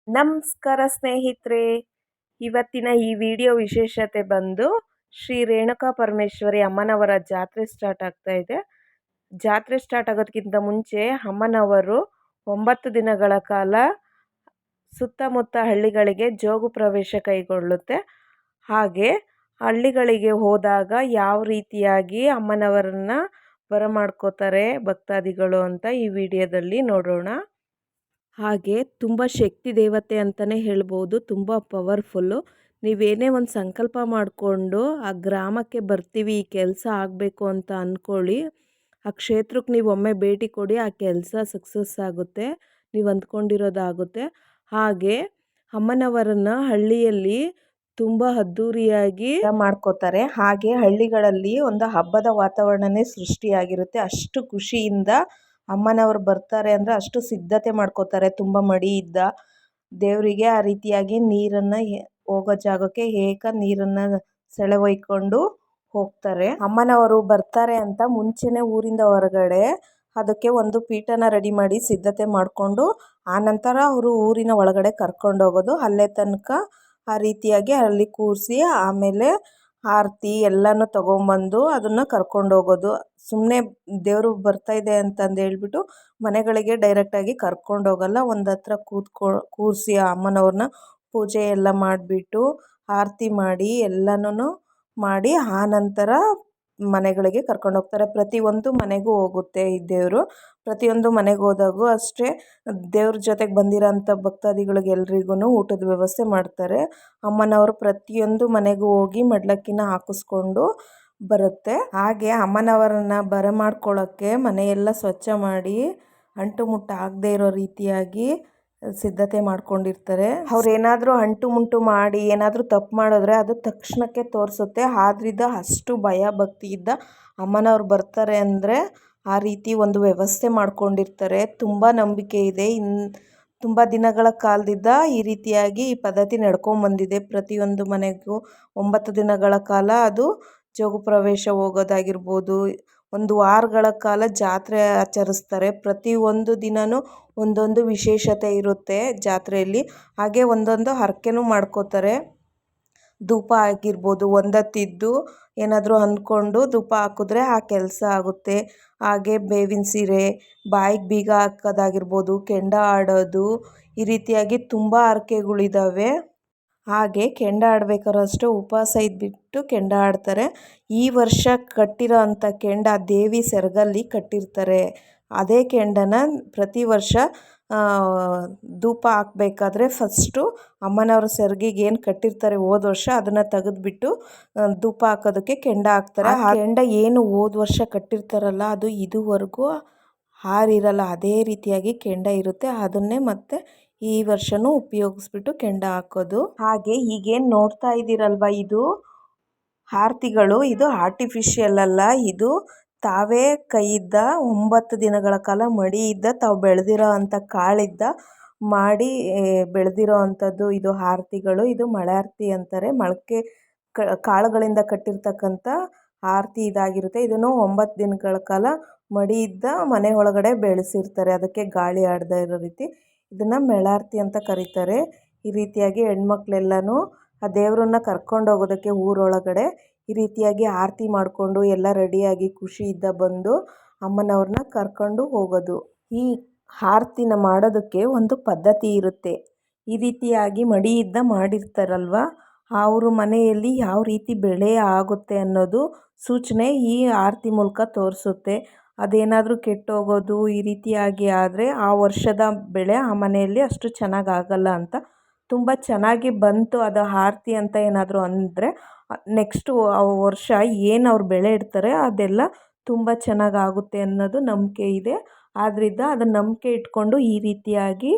ನಮಸ್ಕಾರ ಸ್ನೇಹಿತರೆ. ಇವತ್ತಿನ ಈ ವಿಡಿಯೋ ವಿಶೇಷತೆ ಬಂದು ಶ್ರೀ ರೇಣುಕಾ ಪರಮೇಶ್ವರಿ ಅಮ್ಮನವರ ಜಾತ್ರೆ ಸ್ಟಾರ್ಟ್ ಆಗ್ತಾ ಇದೆ. ಜಾತ್ರೆ ಸ್ಟಾರ್ಟ್ ಆಗೋದಕ್ಕಿಂತ ಮುಂಚೆ ಅಮ್ಮನವರು 9 ದಿನಗಳ ಕಾಲ ಸುತ್ತಮುತ್ತ ಹಳ್ಳಿಗಳಿಗೆ ಜೋಗು ಪ್ರವೇಶ ಕೈಗೊಳ್ಳುತ್ತೆ. ಹಾಗೆ ಹಳ್ಳಿಗಳಿಗೆ ಹೋದಾಗ ಯಾವ ರೀತಿಯಾಗಿ ಅಮ್ಮನವರನ್ನ ಬರಮಾಡ್ಕೋತಾರೆ ಭಕ್ತಾದಿಗಳು ಅಂತ ಈ ವಿಡಿಯೋದಲ್ಲಿ ನೋಡೋಣ. ಹಾಗೆ ತುಂಬ ಶಕ್ತಿ ದೇವತೆ ಅಂತಲೇ ಹೇಳ್ಬೋದು. ತುಂಬ ಪವರ್ಫುಲ್ಲು. ನೀವೇನೇ ಒಂದು ಸಂಕಲ್ಪ ಮಾಡಿಕೊಂಡು ಆ ಗ್ರಾಮಕ್ಕೆ ಬರ್ತೀವಿ, ಈ ಕೆಲಸ ಆಗಬೇಕು ಅಂತ ಅಂದ್ಕೊಳ್ಳಿ, ಆ ಕ್ಷೇತ್ರಕ್ಕೆ ನೀವು ಒಮ್ಮೆ ಭೇಟಿ ಕೊಡಿ, ಆ ಕೆಲಸ ಸಕ್ಸಸ್ ಆಗುತ್ತೆ, ನೀವು ಅಂದ್ಕೊಂಡಿರೋದಾಗುತ್ತೆ. ಹಾಗೆ ಅಮ್ಮನವರನ್ನ ಹಳ್ಳಿಯಲ್ಲಿ ತುಂಬ ಅದ್ಧೂರಿಯಾಗಿ ಮಾಡ್ಕೋತಾರೆ. ಹಾಗೆ ಹಳ್ಳಿಗಳಲ್ಲಿ ಒಂದು ಹಬ್ಬದ ವಾತಾವರಣನೇ ಸೃಷ್ಟಿಯಾಗಿರುತ್ತೆ. ಅಷ್ಟು ಖುಷಿಯಿಂದ ಅಮ್ಮನವರು ಬರ್ತಾರೆ ಅಂದರೆ ಅಷ್ಟು ಸಿದ್ಧತೆ ಮಾಡ್ಕೋತಾರೆ. ತುಂಬ ಮಡಿಯಿಂದ ದೇವರಿಗೆ ಆ ರೀತಿಯಾಗಿ ನೀರನ್ನು ಹೋಗೋ ಜಾಗಕ್ಕೆ ನೀರನ್ನು ಸೆಳೆವೊಯ್ಕೊಂಡು ಹೋಗ್ತಾರೆ. ಅಮ್ಮನವರು ಬರ್ತಾರೆ ಅಂತ ಮುಂಚೆನೇ ಊರಿಂದ ಹೊರಗಡೆ ಅದಕ್ಕೆ ಒಂದು ಪೀಠನ ರೆಡಿ ಮಾಡಿ ಸಿದ್ಧತೆ ಮಾಡಿಕೊಂಡು ಆನಂತರ ಅವರು ಊರಿನ ಒಳಗಡೆ ಕರ್ಕೊಂಡೋಗೋದು. ಅಲ್ಲೇ ತನಕ ಆ ರೀತಿಯಾಗಿ ಅಲ್ಲಿ ಕೂರಿಸಿ ಆಮೇಲೆ ಆರತಿ ಎಲ್ಲನೂ ತೊಗೊಂಬಂದು ಅದನ್ನು ಕರ್ಕೊಂಡೋಗೋದು. ಸುಮ್ಮನೆ ದೇವರು ಬರ್ತಾಯಿದೆ ಅಂತಂದು ಹೇಳ್ಬಿಟ್ಟು ಮನೆಗಳಿಗೆ ಡೈರೆಕ್ಟಾಗಿ ಕರ್ಕೊಂಡೋಗಲ್ಲ. ಒಂದು ಹತ್ರ ಕೂರಿಸಿ ಆ ಅಮ್ಮನವ್ರನ್ನ ಪೂಜೆ ಎಲ್ಲ ಮಾಡಿಬಿಟ್ಟು ಆರತಿ ಮಾಡಿ ಎಲ್ಲನೂ ಮಾಡಿ ಆನಂತರ ಮನೆಗಳಿಗೆ ಕರ್ಕೊಂಡೋಗ್ತಾರೆ. ಪ್ರತಿಯೊಂದು ಮನೆಗೂ ಹೋಗುತ್ತೆ ಈ ದೇವರು. ಪ್ರತಿಯೊಂದು ಮನೆಗೆ ಹೋದಾಗೂ ಅಷ್ಟೇ ದೇವ್ರ ಜೊತೆಗೆ ಬಂದಿರೋಂಥ ಭಕ್ತಾದಿಗಳಿಗೆಲ್ರಿಗೂ ಊಟದ ವ್ಯವಸ್ಥೆ ಮಾಡ್ತಾರೆ. ಅಮ್ಮನವರು ಪ್ರತಿಯೊಂದು ಮನೆಗೂ ಹೋಗಿ ಮಡ್ಲಕ್ಕಿನ ಹಾಕಿಸ್ಕೊಂಡು ಬರುತ್ತೆ. ಹಾಗೆ ಅಮ್ಮನವರನ್ನು ಬರಮಾಡ್ಕೊಳ್ಳೋಕ್ಕೆ ಮನೆಯೆಲ್ಲ ಸ್ವಚ್ಛ ಮಾಡಿ ಅಂಟು ಮುಟ್ಟು ಆಗದೆ ಇರೋ ರೀತಿಯಾಗಿ ಸಿದ್ಧತೆ ಮಾಡ್ಕೊಂಡಿರ್ತಾರೆ. ಅವ್ರೇನಾದರೂ ಅಂಟು ಮುಂಟು ಮಾಡಿ ಏನಾದರೂ ತಪ್ಪು ಮಾಡಿದ್ರೆ ಅದು ತಕ್ಷಣಕ್ಕೆ ತೋರಿಸುತ್ತೆ. ಆದ್ರಿಂದ ಅಷ್ಟು ಭಯ ಭಕ್ತಿಯಿಂದ ಅಮ್ಮನವ್ರು ಬರ್ತಾರೆ ಅಂದರೆ ಆ ರೀತಿ ಒಂದು ವ್ಯವಸ್ಥೆ ಮಾಡ್ಕೊಂಡಿರ್ತಾರೆ. ತುಂಬ ನಂಬಿಕೆ ಇದೆ. ತುಂಬ ದಿನಗಳ ಕಾಲದಿಂದ ಈ ರೀತಿಯಾಗಿ ಈ ಪದ್ಧತಿ ನಡ್ಕೊಂಬಂದಿದೆ. ಪ್ರತಿಯೊಂದು ಮನೆಗೂ 9 ದಿನಗಳ ಕಾಲ ಅದು ಜೋಗು ಪ್ರವೇಶ ಹೋಗೋದಾಗಿರ್ಬೋದು, ಒಂದು ವಾರಗಳ ಕಾಲ ಜಾತ್ರೆ ಆಚರಿಸ್ತಾರೆ. ಪ್ರತಿಯೊಂದು ದಿನವೂ ಒಂದೊಂದು ವಿಶೇಷತೆ ಇರುತ್ತೆ ಜಾತ್ರೆಯಲ್ಲಿ. ಹಾಗೆ ಒಂದೊಂದು ಹರಕೆನೂ ಮಾಡ್ಕೋತಾರೆ. ಧೂಪ ಆಗಿರ್ಬೋದು, ಒಂದೊತ್ತಿದ್ದು ಏನಾದರೂ ಅಂದ್ಕೊಂಡು ಧೂಪ ಹಾಕಿದ್ರೆ ಆ ಕೆಲಸ ಆಗುತ್ತೆ. ಹಾಗೆ ಬೇವಿನ ಸೀರೆ, ಬಾಯಿಗೆ ಬೀಗ ಹಾಕೋದಾಗಿರ್ಬೋದು, ಕೆಂಡ ಆಡೋದು, ಈ ರೀತಿಯಾಗಿ ತುಂಬ ಹರಕೆಗಳಿದ್ದಾವೆ. ಹಾಗೆ ಕೆಂಡ ಆಡಬೇಕಾದ್ರೂ ಅಷ್ಟೇ ಉಪವಾಸ ಇದ್ಬಿಟ್ಟು ಕೆಂಡ ಆಡ್ತಾರೆ. ಈ ವರ್ಷ ಕಟ್ಟಿರೋ ಅಂಥ ಕೆಂಡ ದೇವಿ ಸೆರಗಲ್ಲಿ ಕಟ್ಟಿರ್ತಾರೆ. ಅದೇ ಕೆಂಡನ ಪ್ರತಿ ವರ್ಷ ಧೂಪ ಹಾಕಬೇಕಾದ್ರೆ ಫಸ್ಟು ಅಮ್ಮನವ್ರ ಸೆರಗಿಗೆ ಏನು ಕಟ್ಟಿರ್ತಾರೆ ಹೋದ ವರ್ಷ ಅದನ್ನು ತೆಗೆದುಬಿಟ್ಟು ಧೂಪ ಹಾಕೋದಕ್ಕೆ ಕೆಂಡ ಹಾಕ್ತಾರೆ. ಆ ಕೆಂಡ ಏನು ಹೋದ ವರ್ಷ ಕಟ್ಟಿರ್ತಾರಲ್ಲ ಅದು ಇದುವರೆಗೂ ಹಾರಿರಲ್ಲ. ಅದೇ ರೀತಿಯಾಗಿ ಕೆಂಡ ಇರುತ್ತೆ. ಅದನ್ನೇ ಮತ್ತೆ ಈ ವರ್ಷವೂ ಉಪಯೋಗಿಸ್ಬಿಟ್ಟು ಕೆಂಡ ಹಾಕೋದು. ಹಾಗೆ ಈಗೇನು ನೋಡ್ತಾ ಇದ್ದೀರಲ್ವ, ಇದು ಆರತಿಗಳು, ಇದು ಆರ್ಟಿಫಿಷಿಯಲ್ ಅಲ್ಲ. ಇದು ತಾವೇ ಕೈಯಿಂದ 9 ದಿನಗಳ ಕಾಲ ಮಡಿಯಿಂದ ತಾವು ಬೆಳೆದಿರೋ ಅಂಥ ಕಾಳಿಂದ ಮಾಡಿ ಬೆಳೆದಿರೋ ಅಂಥದ್ದು ಇದು ಆರತಿಗಳು. ಇದು ಮಳೆ ಆರತಿ ಅಂತಾರೆ. ಮೊಳಕೆ ಕಾಳುಗಳಿಂದ ಕಟ್ಟಿರ್ತಕ್ಕಂಥ ಆರತಿ ಇದಾಗಿರುತ್ತೆ. ಇದನ್ನು 9 ದಿನಗಳ ಕಾಲ ಮಡಿಯಿಂದ ಮನೆ ಒಳಗಡೆ ಬೆಳೆಸಿರ್ತಾರೆ, ಅದಕ್ಕೆ ಗಾಳಿ ಆಡದೇ ಇರೋ ರೀತಿ. ಇದನ್ನು ಮೇಳಾರತಿ ಅಂತ ಕರೀತಾರೆ. ಈ ರೀತಿಯಾಗಿ ಹೆಣ್ಮಕ್ಳೆಲ್ಲನೂ ಆ ದೇವರನ್ನ ಕರ್ಕೊಂಡೋಗೋದಕ್ಕೆ ಊರೊಳಗಡೆ ಈ ರೀತಿಯಾಗಿ ಆರತಿ ಮಾಡಿಕೊಂಡು ಎಲ್ಲ ರೆಡಿಯಾಗಿ ಖುಷಿಯಿಂದ ಬಂದು ಅಮ್ಮನವ್ರನ್ನ ಕರ್ಕೊಂಡು ಹೋಗೋದು. ಈ ಆರತಿನ ಮಾಡೋದಕ್ಕೆ ಒಂದು ಪದ್ಧತಿ ಇರುತ್ತೆ. ಈ ರೀತಿಯಾಗಿ ಮಡಿಯಿಂದ ಮಾಡಿರ್ತಾರಲ್ವ, ಅವ್ರ ಮನೆಯಲ್ಲಿ ಯಾವ ರೀತಿ ಬೆಳೆ ಆಗುತ್ತೆ ಅನ್ನೋದು ಸೂಚನೆ ಈ ಆರತಿ ಮೂಲಕ ತೋರಿಸುತ್ತೆ. ಅದೇನಾದರೂ ಕೆಟ್ಟೋಗೋದು ಈ ರೀತಿಯಾಗಿ ಆದರೆ ಆ ವರ್ಷದ ಬೆಳೆ ಆ ಮನೆಯಲ್ಲಿ ಅಷ್ಟು ಚೆನ್ನಾಗಿ ಆಗಲ್ಲ ಅಂತ. ತುಂಬ ಚೆನ್ನಾಗಿ ಬಂತು ಅದು ಆರತಿ ಅಂತ ಏನಾದರೂ ಅಂದರೆ ನೆಕ್ಸ್ಟು ಆ ವರ್ಷ ಏನು ಅವ್ರು ಬೆಳೆ ಇಡ್ತಾರೆ ಅದೆಲ್ಲ ತುಂಬ ಚೆನ್ನಾಗಾಗುತ್ತೆ ಅನ್ನೋದು ನಂಬಿಕೆ ಇದೆ. ಆದ್ದರಿಂದ ಅದನ್ನು ನಂಬಿಕೆ ಇಟ್ಕೊಂಡು ಈ ರೀತಿಯಾಗಿ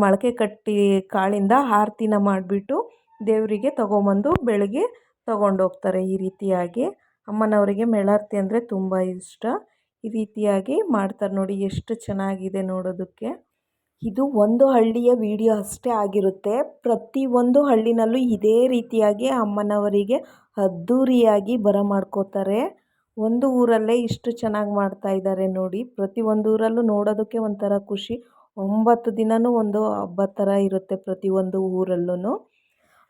ಮೊಳಕೆ ಕಟ್ಟಿ ಕಾಳಿಂದ ಆರತಿನ ಮಾಡಿಬಿಟ್ಟು ದೇವರಿಗೆ ತೊಗೊಂಬಂದು ಬೆಳಗ್ಗೆ ತೊಗೊಂಡೋಗ್ತಾರೆ. ಈ ರೀತಿಯಾಗಿ ಅಮ್ಮನವರಿಗೆ ಮೇಳಾರತಿ ಅಂದರೆ ತುಂಬ ಇಷ್ಟ. ಈ ರೀತಿಯಾಗಿ ಮಾಡ್ತಾರೆ ನೋಡಿ, ಎಷ್ಟು ಚೆನ್ನಾಗಿದೆ ನೋಡೋದಕ್ಕೆ. ಇದು ಒಂದು ಹಳ್ಳಿಯ ವಿಡಿಯೋ ಅಷ್ಟೇ ಆಗಿರುತ್ತೆ. ಪ್ರತಿಯೊಂದು ಹಳ್ಳಿನಲ್ಲೂ ಇದೇ ರೀತಿಯಾಗಿ ಅಮ್ಮನವರಿಗೆ ಅದ್ಧೂರಿಯಾಗಿ ಬರಮಾಡ್ಕೋತಾರೆ. ಒಂದು ಊರಲ್ಲೇ ಇಷ್ಟು ಚೆನ್ನಾಗಿ ಮಾಡ್ತಾಯಿದ್ದಾರೆ ನೋಡಿ. ಪ್ರತಿಯೊಂದು ಊರಲ್ಲೂ ನೋಡೋದಕ್ಕೆ ಒಂಥರ ಖುಷಿ. 9 ದಿನವೂ ಒಂದು ಹಬ್ಬ ಥರ ಇರುತ್ತೆ ಪ್ರತಿಯೊಂದು ಊರಲ್ಲೂ.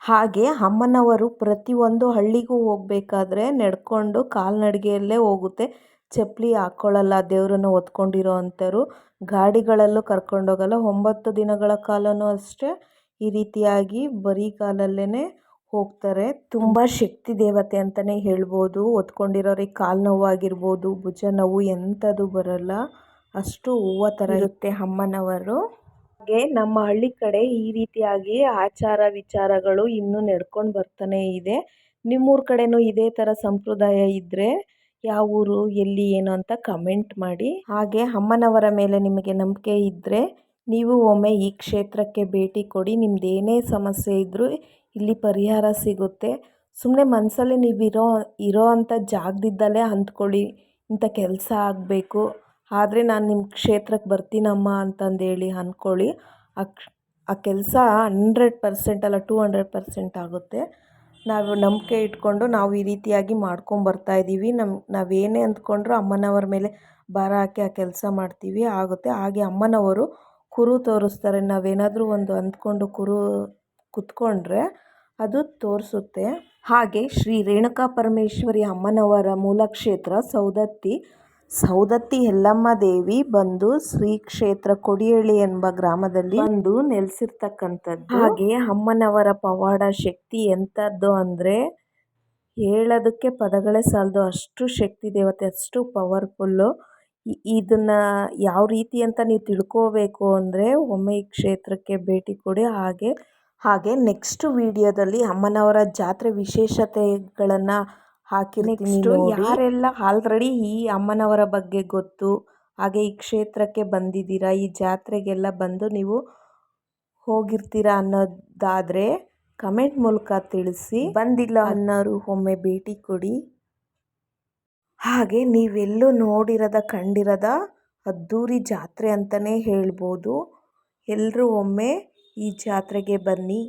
ಹಾಗೆ ಅಮ್ಮನವರು ಪ್ರತಿಯೊಂದು ಹಳ್ಳಿಗೂ ಹೋಗಬೇಕಾದ್ರೆ ನಡ್ಕೊಂಡು ಕಾಲ್ನಡಿಗೆಯಲ್ಲೇ ಹೋಗುತ್ತೆ. ಚಪ್ಪಲಿ ಹಾಕ್ಕೊಳ್ಳಲ್ಲ, ದೇವರನ್ನು ಹೊತ್ಕೊಂಡಿರೋ ಅಂಥವ್ರು. ಗಾಡಿಗಳಲ್ಲೂ ಕರ್ಕೊಂಡೋಗಲ್ಲ. 9 ದಿನಗಳ ಕಾಲವೂ ಅಷ್ಟೇ ಈ ರೀತಿಯಾಗಿ ಬರೀ ಕಾಲಲ್ಲೇ ಹೋಗ್ತಾರೆ. ತುಂಬ ಶಕ್ತಿ ದೇವತೆ ಅಂತಲೇ ಹೇಳ್ಬೋದು. ಹೊತ್ಕೊಂಡಿರೋರಿಗೆ ಕಾಲು ನೋವಾಗಿರ್ಬೋದು, ಭುಜ ನೋವು ಎಂಥದ್ದು ಬರಲ್ಲ. ಅಷ್ಟು ಹೂವು ಥರ ಇರುತ್ತೆ ಅಮ್ಮನವರು. ಹಾಗೆ ನಮ್ಮ ಹಳ್ಳಿ ಕಡೆ ಈ ರೀತಿಯಾಗಿ ಆಚಾರ ವಿಚಾರಗಳು ಇನ್ನೂ ನಡ್ಕೊಂಡು ಬರ್ತಾನೆ ಇದೆ. ನಿಮ್ಮೂರ ಕಡೆನೂ ಇದೇ ಥರ ಸಂಪ್ರದಾಯ ಇದ್ದರೆ ಯಾವ ಊರು, ಎಲ್ಲಿ, ಏನು ಅಂತ ಕಮೆಂಟ್ ಮಾಡಿ. ಹಾಗೆ ಅಮ್ಮನವರ ಮೇಲೆ ನಿಮಗೆ ನಂಬಿಕೆ ಇದ್ದರೆ ನೀವು ಒಮ್ಮೆ ಈ ಕ್ಷೇತ್ರಕ್ಕೆ ಭೇಟಿ ಕೊಡಿ. ನಿಮ್ಮದೇನೇ ಸಮಸ್ಯೆ ಇದ್ದರೂ ಇಲ್ಲಿ ಪರಿಹಾರ ಸಿಗುತ್ತೆ. ಸುಮ್ಮನೆ ಮನಸ್ಸಲ್ಲಿ ನೀವು ಇರೋ ಅಂಥ ಜಾಗದಿದ್ದಲ್ಲೇ ಅಂದ್ಕೊಳ್ಳಿ, ಇಂಥ ಕೆಲಸ ಆಗಬೇಕು, ಆದರೆ ನಾನು ನಿಮ್ಮ ಕ್ಷೇತ್ರಕ್ಕೆ ಬರ್ತೀನಮ್ಮ ಅಂತಂದೇಳಿ ಅಂದ್ಕೊಳ್ಳಿ. ಆ ಕೆಲಸ 100% ಅಲ್ಲ 200% ಆಗುತ್ತೆ. ನಾವು ನಂಬಿಕೆ ಇಟ್ಕೊಂಡು ನಾವು ಈ ರೀತಿಯಾಗಿ ಮಾಡ್ಕೊಂಬರ್ತಾಯಿದ್ದೀವಿ. ನಾವೇನೇ ಅಂದ್ಕೊಂಡ್ರೂ ಅಮ್ಮನವರ ಮೇಲೆ ಭಾರ ಹಾಕಿ ಆ ಕೆಲಸ ಮಾಡ್ತೀವಿ, ಆಗುತ್ತೆ. ಹಾಗೆ ಅಮ್ಮನವರು ಕುರು ತೋರಿಸ್ತಾರೆ. ನಾವೇನಾದರೂ ಒಂದು ಅಂದ್ಕೊಂಡು ಕುತ್ಕೊಂಡ್ರೆ ಅದು ತೋರಿಸುತ್ತೆ. ಹಾಗೆ ಶ್ರೀ ರೇಣುಕಾ ಪರಮೇಶ್ವರಿ ಅಮ್ಮನವರ ಮೂಲ ಕ್ಷೇತ್ರ ಸೌದತ್ತಿ ಯಲ್ಲಮ್ಮ ದೇವಿ ಬಂದು ಶ್ರೀ ಕ್ಷೇತ್ರ ಕೊಡಿಯಳ್ಳಿ ಎಂಬ ಗ್ರಾಮದಲ್ಲಿ ಬಂದು ನೆಲೆಸಿರ್ತಕ್ಕಂಥದ್ದು. ಹಾಗೆ ಅಮ್ಮನವರ ಪವಾಡ ಶಕ್ತಿ ಎಂಥದ್ದು ಅಂದರೆ ಹೇಳೋದಕ್ಕೆ ಪದಗಳೇ ಸಾಲದು. ಅಷ್ಟು ಶಕ್ತಿ ದೇವತೆ, ಅಷ್ಟು ಪವರ್ಫುಲ್ಲು. ಇದನ್ನು ಯಾವ ರೀತಿ ಅಂತ ನೀವು ತಿಳ್ಕೋಬೇಕು ಅಂದರೆ ಒಮ್ಮೆ ಈ ಕ್ಷೇತ್ರಕ್ಕೆ ಭೇಟಿ ಕೊಡಿ. ಹಾಗೆ ನೆಕ್ಸ್ಟ್ ವಿಡಿಯೋದಲ್ಲಿ ಅಮ್ಮನವರ ಜಾತ್ರೆ ವಿಶೇಷತೆಗಳನ್ನು ಹಾಕಿರ್ತೀನಿ ನೋಡಿ. ಯಾರೆಲ್ಲ ಆಲ್ರೆಡಿ ಈ ಅಮ್ಮನವರ ಬಗ್ಗೆ ಗೊತ್ತು, ಹಾಗೆ ಈ ಕ್ಷೇತ್ರಕ್ಕೆ ಬಂದಿದ್ದೀರಾ, ಈ ಜಾತ್ರೆಗೆಲ್ಲ ಬಂದು ನೀವು ಹೋಗಿರ್ತೀರಾ ಅನ್ನೋದಾದರೆ ಕಮೆಂಟ್ ಮೂಲಕ ತಿಳಿಸಿ. ಬಂದಿಲ್ಲ ಅನ್ನೋರು ಒಮ್ಮೆ ಭೇಟಿ ಕೊಡಿ. ಹಾಗೆ ನೀವೆಲ್ಲೂ ಕಂಡಿರದ ಅದ್ಧೂರಿ ಜಾತ್ರೆ ಅಂತಲೇ ಹೇಳ್ಬೋದು. ಎಲ್ಲರೂ ಒಮ್ಮೆ ಈ ಜಾತ್ರೆಗೆ ಬನ್ನಿ.